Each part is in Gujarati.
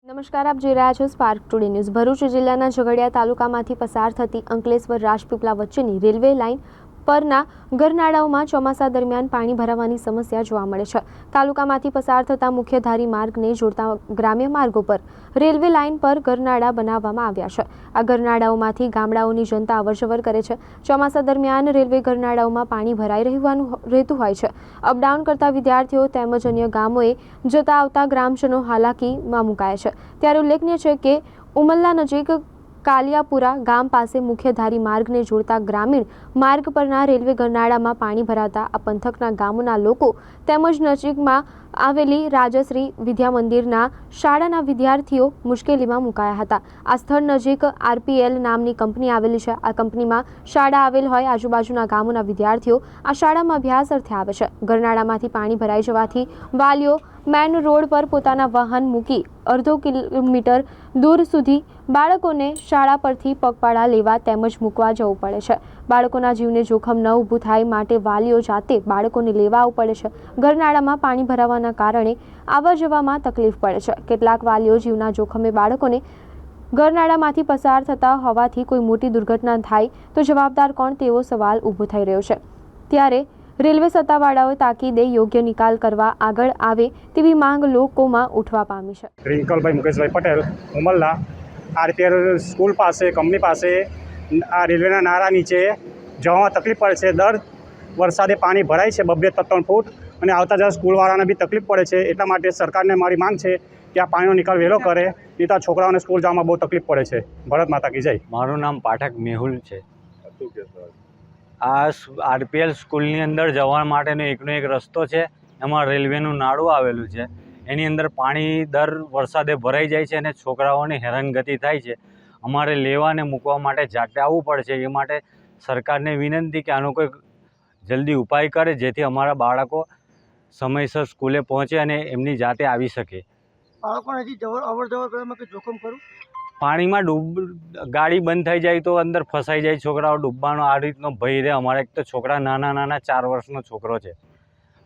નમસ્કાર, આપ જોઈ રહ્યા છો સ્પાર્ક ટુડે ન્યૂઝ। ભરૂચ જિલ્લાના ઝઘડિયા તાલુકામાંથી પસાર થતી અંકલેશ્વર રાજપીપળા વચ્ચેની રેલવે લાઇન પરના ગરનાળાઓમાં ચોમાસા દરમિયાન પાણી ભરાવાની સમસ્યા જોવા મળે છે। તાલુકામાંથી પસાર થતા મુખ્ય ધારી માર્ગને જોડતા ગ્રામ્ય માર્ગો પર રેલવે લાઇન પર ગરનાળા બનાવવામાં આવ્યા છે। આ ગરનાળાઓમાંથી ગામડાઓની જનતા અવરજવર કરે છે। ચોમાસા દરમિયાન રેલવે ગરનાળાઓમાં પાણી ભરાઈ રહેતું હોય છે। અપડાઉન કરતા વિદ્યાર્થીઓ તેમજ અન્ય ગામોએ જતા આવતા ગ્રામજનો હાલાકીમાં મુકાયા છે। ત્યારે ઉલ્લેખનીય છે કે ઉમલ્લા નજીક કાલિયાપુરા ગામ પાસે મુખ્ય ધારી માર્ગને જોડતા ગ્રામીણ માર્ગ પરના રેલવે ગરનાળામાં પાણી ભરાતા આ પંથકના ગામોના લોકો તેમજ નજીકમાં આવેલી રાજશ્રી વિદ્યા મંદિરના શાળાના વિદ્યાર્થીઓ મુશ્કેલીમાં મુકાયા હતા। આ સ્થળ નજીક આરપીએલ નામની કંપની આવેલી છે। આ કંપનીમાં શાળા આવેલ હોય આજુબાજુના ગામોના વિદ્યાર્થીઓ આ શાળામાં અભ્યાસ અર્થે આવે છે। ગરનાળામાંથી પાણી ભરાઈ જવાથી વાલીઓ મેન રોડ પર પોતાના વાહન મૂકી અડધો કિલોમીટર દૂર સુધી બાળકોને શાળા પરથી પગપાળા લેવા તેમજ મૂકવા જવું પડે છે। બાળકોના જીવને જોખમ ન ઊભું થાય માટે વાલીઓ જાતે બાળકોને લેવા આવવું પડે છે। ગરનાળામાં પાણી ભરાવાના કારણે આવવા જવામાં તકલીફ પડે છે। કેટલાક વાલીઓ જીવના જોખમે બાળકોને ગરનાળામાંથી પસાર થતા હોવાથી કોઈ મોટી દુર્ઘટના થાય તો જવાબદાર કોણ તેવો સવાલ ઊભો થઈ રહ્યો છે। ત્યારે રેલવે સત્તાવાળાઓ તાકીદે યોગ્ય નિકાલ કરવા આગળ આવે તેવી માંગ લોકોમાં ઉઠવા પામી છે। રિંકલભાઈ મુકેશભાઈ પટેલ, ઉમલ્લા આરપીએલ સ્કૂલ પાસે કંપની પાસે આ રેલવેના નાળા નીચે જવામાં તકલીફ પડે છે। દર વરસાદે પાણી ભરાય છે 2-3 ફૂટ અને આવતા જતા સ્કૂલવાળાને બી તકલીફ પડે છે। એટલા માટે સરકારને મારી માંગ છે કે આ પાણીનો નિકાલ વહેલો કરે, નહીં તો છોકરાઓને સ્કૂલ જવામાં બહુ તકલીફ પડે છે। ભારત માતા કી જય। મારું નામ પાઠક મેહુલ છે। આ આરપીએલ સ્કૂલની અંદર જવા માટેનો એકનો એક રસ્તો છે। એમાં રેલવેનું નાળું આવેલું છે। એની અંદર પાણી દર વરસાદે ભરાઈ જાય છે અને છોકરાઓને હેરાનગતિ થાય છે। અમારે લેવા અને મૂકવા માટે જાતે આવવું પડે છે। એ માટે સરકારને વિનંતી કે આનો કોઈ જલ્દી ઉપાય કરે, જેથી અમારા બાળકો સમયસર સ્કૂલે પહોંચે અને એમની જાતે આવી શકે। બાળકોને હજી અવર જવર કરવામાં કંઈ જોખમ ખરું? પાણીમાં ગાડી બંધ થઈ જાય તો અંદર ફસાઈ જાય છોકરાઓ, ડૂબવાનો આ રીતનો ભય રહે। અમારે એક તો છોકરા નાના 4 વર્ષનો છોકરો છે,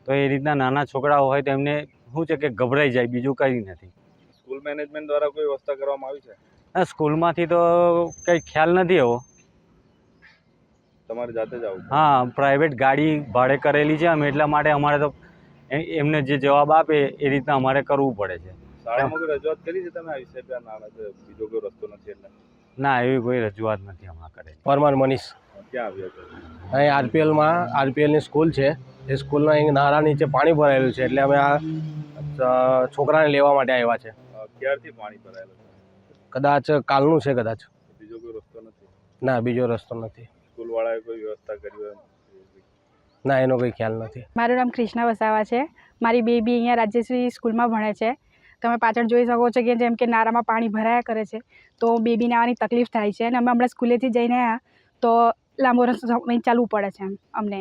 તો એ રીતના નાના છોકરાઓ હોય તો એમને શું છે કે ગભરાઈ જાય, બીજું કંઈ નથી। સ્કૂલ મેનેજમેન્ટ દ્વારા કોઈ વ્યવસ્થા કરવામાં આવી છે? ના, સ્કૂલમાંથી તો કંઈ ખ્યાલ નથી એવો। તમારે જાતે જ આવું? હા, પ્રાઇવેટ ગાડી ભાડે કરેલી છે અમે, એટલા માટે અમારે તો એમને જે જવાબ આપે એ રીતના અમારે કરવું પડે છે। શાળામાં કોઈ રજૂઆત કરી છે તમે આ વિષય પર? નાના બીજો કોઈ રસ્તો નથી એટલે? ના, એવી કોઈ રજૂઆત નથી હમણાં કરેલી। પરમાર મનીષ ક્યાં આવ્યો છે? અહીં આરપીએલની સ્કૂલ છે। એ સ્કૂલના અહીં નાળા નીચે પાણી ભરાયેલું છે, એટલે અમે આ છોકરાને લેવા માટે આવ્યા છે। ક્યારથી પાણી ભરાયેલું છે? કદાચ કાલનું છે કદાચ। બીજો કોઈ રસ્તો નથી? ના, બીજો રસ્તો નથી। સ્કૂલવાળાએ કોઈ વ્યવસ્થા કરી હોય? ના, એનો કોઈ ખ્યાલ નથી। મારું નામ કૃષ્ણા વસાવા છે। મારી બેબી અહીંયા રાજ્યશ્રી સ્કૂલમાં ભણે છે। તમે પાછળ જોઈ શકો છો કે જેમ કે નાળામાં પાણી ભરાયા કરે છે તો બેબીને આવવાની તકલીફ થાય છે। અને અમે હમણાં સ્કૂલેથી જઈને આવ્યા તો લાંબો રસ્તો ચાલવું પડે છે। અમને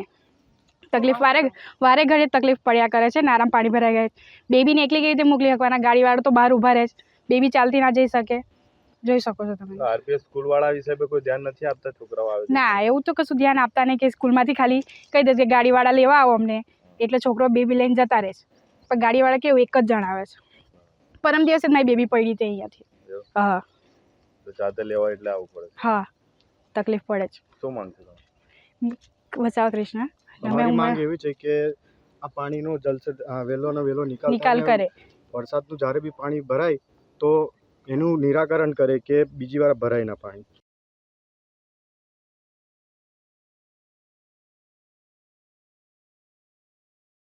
તકલીફ વારે ઘડીએ તકલીફ પડ્યા કરે છે। નાળામાં પાણી ભરાઈ ગયા, બેબીને એકલી કેવી રીતે મોકલી શકવાના? ગાડીવાળો તો બહાર ઊભા રહે છે, બેબી ચાલતી ના જઈ શકે। જોઈ શકો છો તમે। આરપીએસ સ્કૂલવાળા વિષય પર કોઈ ધ્યાન નથી આપતા? છોકરાઓ આવે? ના, એવું તો કશું ધ્યાન આપતા નહીં, કે સ્કૂલમાંથી ખાલી કહી દે કે ગાડીવાળા લેવા આવો અમને, એટલે છોકરો બેબી લઈને જતા રહે છે। પણ ગાડીવાળા કેવું એક જ જણ આવે છે। પરમ દિવસે જ મારી બેબી પડી હતી અહીંયાથી। હા, તો જાતે લેવા એટલે આવવું પડે? હા, તકલીફ પડે છે। શું માંગ છે? વસાવા કૃષ્ણ। અમારી માંગ એવી છે કે આ પાણીનો વહેલો નિકાલ કરે। વરસાદનું જ્યારે બી પાણી ભરાય તો એનું નિરાકરણ કરે કે બીજી વાર ભરાય ના પાણી।